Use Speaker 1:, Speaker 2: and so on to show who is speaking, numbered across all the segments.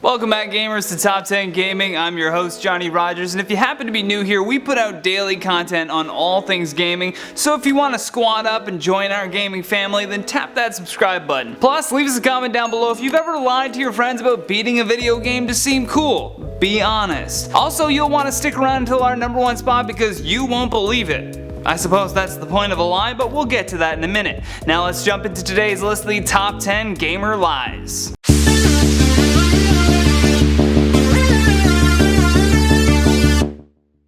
Speaker 1: Welcome back, gamers, to Top 10 Gaming. I'm your host, Johnny Rogers, and if you happen to be new here, we put out daily content on all things gaming, so if you want to squad up and join our gaming family, then tap that subscribe button. Plus, leave us a comment down below if you've ever lied to your friends about beating a video game to seem cool. Be honest. Also, you'll want to stick around until our #1 spot because you won't believe it. I suppose that's the point of a lie, but we'll get to that in a minute. Now let's jump into today's list, the Top 10 Gamer Lies.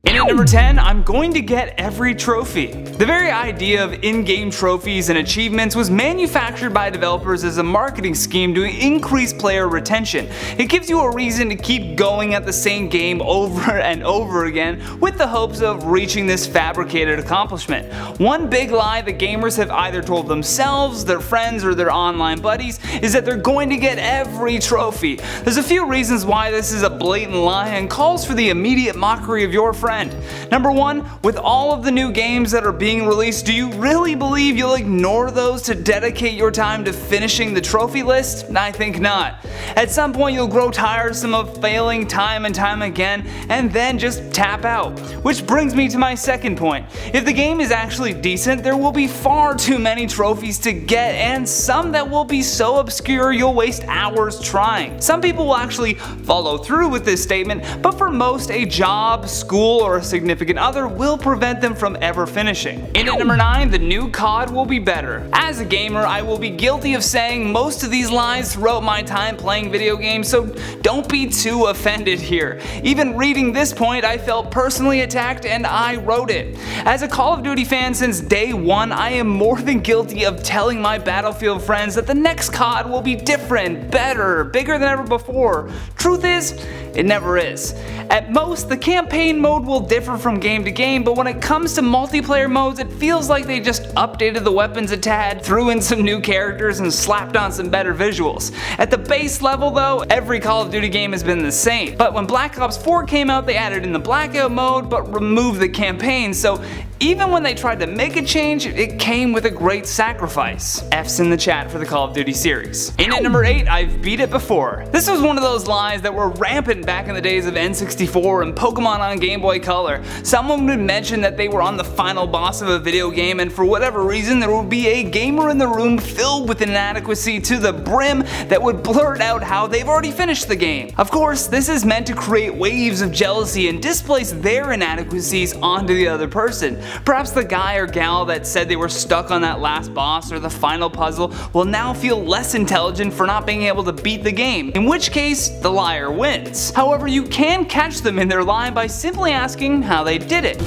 Speaker 1: At number 10, I'm going to get every trophy. The very idea of in-game trophies and achievements was manufactured by developers as a marketing scheme to increase player retention. It gives you a reason to keep going at the same game over and over again with the hopes of reaching this fabricated accomplishment. One big lie that gamers have either told themselves, their friends, or their online buddies is that they're going to get every trophy. There's a few reasons why this is a blatant lie and calls for the immediate mockery of your friend. Number 1, with all of the new games that are being released, do you really believe you'll ignore those to dedicate your time to finishing the trophy list? I think not. At some point you'll grow tiresome of failing time and time again and then just tap out. Which brings me to my second point. If the game is actually decent, there will be far too many trophies to get and some that will be so obscure you'll waste hours trying. Some people will actually follow through with this statement, but for most, a job, school, or a significant other will prevent them from ever finishing. In at number 9, the new COD will be better. As a gamer, I will be guilty of saying most of these lies throughout my time playing video games, so don't be too offended here. Even reading this point, I felt personally attacked and I wrote it. As a Call of Duty fan since day one, I am more than guilty of telling my Battlefield friends that the next COD will be different, better, bigger than ever before. Truth is, it never is. At most, the campaign mode will differ from game to game, but when it comes to multiplayer modes, it feels like they just updated the weapons a tad, threw in some new characters, and slapped on some better visuals. At the base level though, every Call of Duty game has been the same. But when Black Ops 4 came out, they added in the Blackout mode, but removed the campaign, so even when they tried to make a change, it came with a great sacrifice. F's in the chat for the Call of Duty series. In at number 8, I've beat it before. This was one of those lies that were rampant back in the days of N64 and Pokemon on Game Boy Color. Someone would mention that they were on the final boss of a video game and for whatever reason there would be a gamer in the room filled with inadequacy to the brim that would blurt out how they've already finished the game. Of course, this is meant to create waves of jealousy and displace their inadequacies onto the other person. Perhaps the guy or gal that said they were stuck on that last boss or the final puzzle will now feel less intelligent for not being able to beat the game, in which case the liar wins. However, you can catch them in their lie by simply asking how they did it.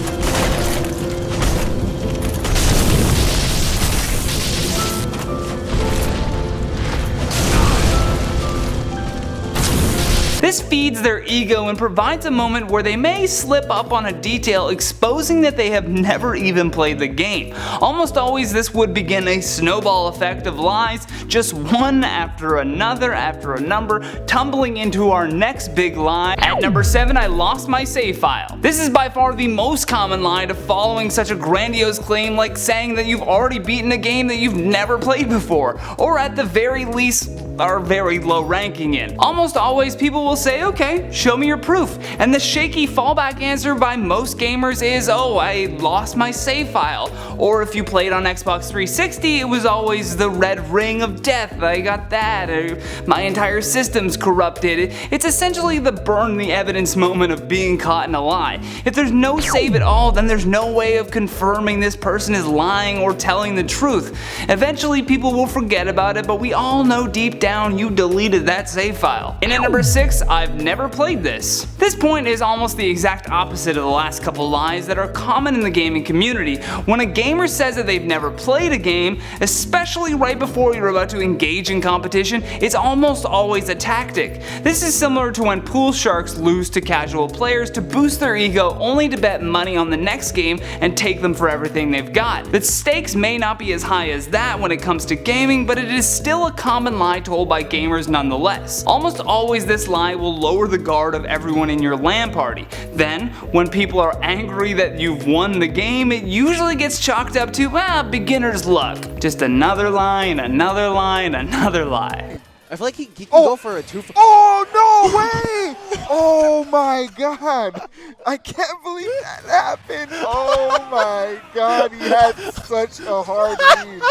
Speaker 1: This feeds their ego and provides a moment where they may slip up on a detail exposing that they have never even played the game. Almost always this would begin a snowball effect of lies, just one after a number, tumbling into our next big lie. At number 7, I lost my save file. This is by far the most common lie to following such a grandiose claim like saying that you've already beaten a game that you've never played before, or at the very least are very low ranking in. Almost always people will say, okay, show me your proof. And the shaky fallback answer by most gamers is, oh, I lost my save file. Or if you played on Xbox 360, it was always the red ring of death, I got that, or my entire system's corrupted. It's essentially the burn the evidence moment of being caught in a lie. If there's no save at all, then there's no way of confirming this person is lying or telling the truth. Eventually people will forget about it, but we all know deep down you deleted that save file. And at number 6, I've never played this. This point is almost the exact opposite of the last couple lies that are common in the gaming community. When a gamer says that they've never played a game, especially right before you're about to engage in competition, it's almost always a tactic. This is similar to when pool sharks lose to casual players to boost their ego only to bet money on the next game and take them for everything they've got. The stakes may not be as high as that when it comes to gaming, but it is still a common lie told by gamers nonetheless. Almost always this lie will lower the guard of everyone in your LAN party. Then, when people are angry that you've won the game, it usually gets chalked up to, beginner's luck. Just another lie and another lie and another lie.
Speaker 2: I feel like he can go for a 2 for.
Speaker 3: Oh no way!
Speaker 2: my god! I can't believe that happened! Oh my god, he had such a hard lead.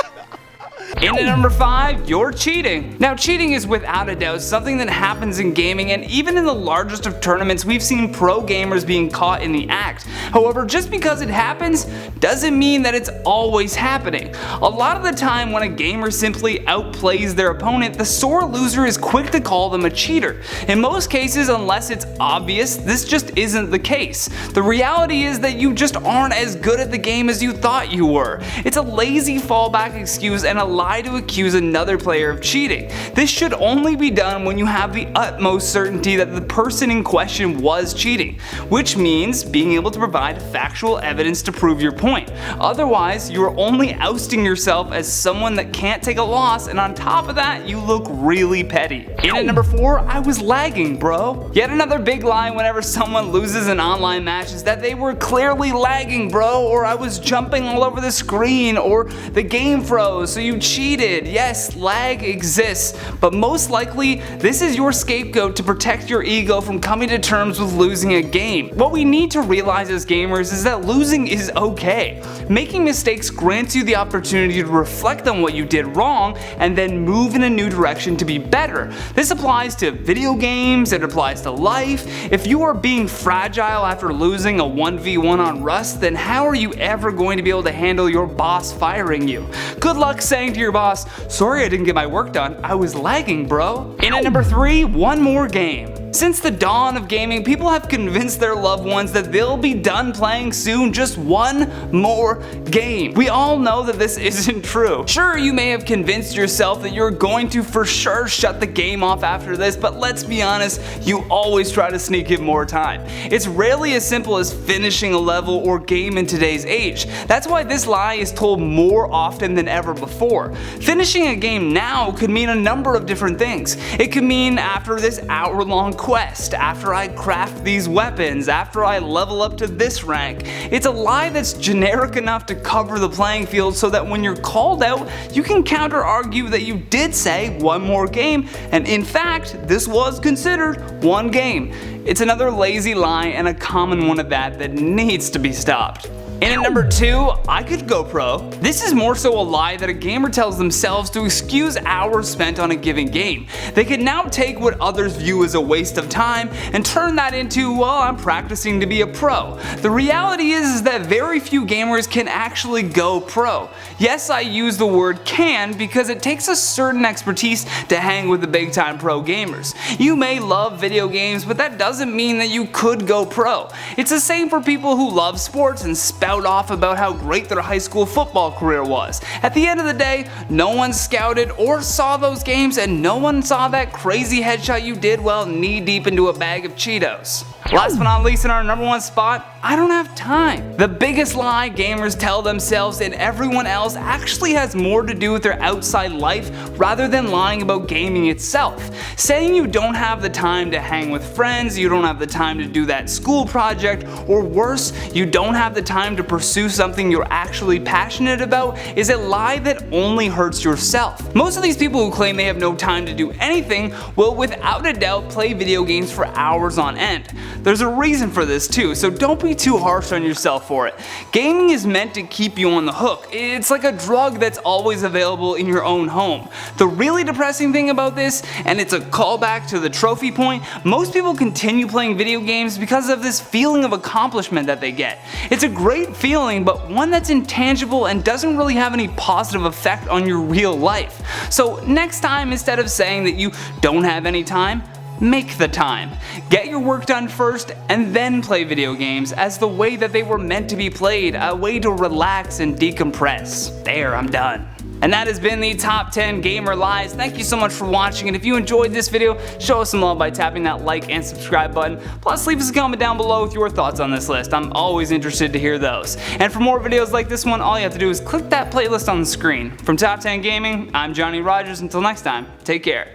Speaker 1: In at number 5, you're cheating. Now, cheating is without a doubt something that happens in gaming, and even in the largest of tournaments we've seen pro gamers being caught in the act. However, just because it happens doesn't mean that it's always happening. A lot of the time when a gamer simply outplays their opponent, the sore loser is quick to call them a cheater. In most cases, unless it's obvious, this just isn't the case. The reality is that you just aren't as good at the game as you thought you were. It's a lazy fallback excuse and a lie to accuse another player of cheating. This should only be done when you have the utmost certainty that the person in question was cheating, which means being able to provide factual evidence to prove your point. Otherwise, you're only ousting yourself as someone that can't take a loss, and on top of that, you look really petty. In at number 4, I was lagging, bro. Yet another big lie whenever someone loses an online match is that they were clearly lagging, bro, or I was jumping all over the screen, or the game froze, so you cheated. Yes, lag exists, but most likely this is your scapegoat to protect your ego from coming to terms with losing a game. What we need to realize as gamers is that losing is okay. Making mistakes grants you the opportunity to reflect on what you did wrong and then move in a new direction to be better. This applies to video games, it applies to life. If you are being fragile after losing a 1v1 on Rust, then how are you ever going to be able to handle your boss firing you? Good luck saying to your boss, "Sorry I didn't get my work done, I was lagging, bro." In at number 3, one more game. Since the dawn of gaming, people have convinced their loved ones that they'll be done playing soon, just one more game. We all know that this isn't true. Sure, you may have convinced yourself that you're going to for sure shut the game off after this, but let's be honest, you always try to sneak in more time. It's rarely as simple as finishing a level or game in today's age. That's why this lie is told more often than ever before. Finishing a game now could mean a number of different things. It could mean after this hour-long quest, after I craft these weapons, after I level up to this rank. It's a lie that's generic enough to cover the playing field so that when you're called out, you can counter argue that you did say one more game, and in fact, this was considered one game. It's another lazy lie and a common one at that needs to be stopped. In at number 2, I could go pro. This is more so a lie that a gamer tells themselves to excuse hours spent on a given game. They can now take what others view as a waste of time and turn that into, well, I'm practicing to be a pro. The reality is that very few gamers can actually go pro. Yes, I use the word can because it takes a certain expertise to hang with the big time pro gamers. You may love video games, but that doesn't mean that you could go pro. It's the same for people who love sports and spout off about how great their high school football career was. At the end of the day, no one scouted or saw those games, and no one saw that crazy headshot you did while knee deep into a bag of Cheetos. Last but not least, in our number 1 spot, I don't have time. The biggest lie gamers tell themselves and everyone else actually has more to do with their outside life rather than lying about gaming itself. Saying you don't have the time to hang with friends, you don't have the time to do that school project, or worse, you don't have the time to pursue something you're actually passionate about is a lie that only hurts yourself. Most of these people who claim they have no time to do anything will without a doubt play video games for hours on end. There's a reason for this too, so don't be too harsh on yourself for it. Gaming is meant to keep you on the hook. It's like a drug that's always available in your own home. The really depressing thing about this, and it's a callback to the trophy point, most people continue playing video games because of this feeling of accomplishment that they get. It's a great feeling, but one that's intangible and doesn't really have any positive effect on your real life. So next time, instead of saying that you don't have any time, make the time. Get your work done first and then play video games as the way that they were meant to be played, a way to relax and decompress. There, I'm done. And that has been the top 10 gamer lies. Thank you so much for watching, and if you enjoyed this video, show us some love by tapping that like and subscribe button. Plus, leave us a comment down below with your thoughts on this list. I'm always interested to hear those. And for more videos like this one, all you have to do is click that playlist on the screen. From Top 10 Gaming, I'm Johnny Rogers. Until next time, take care.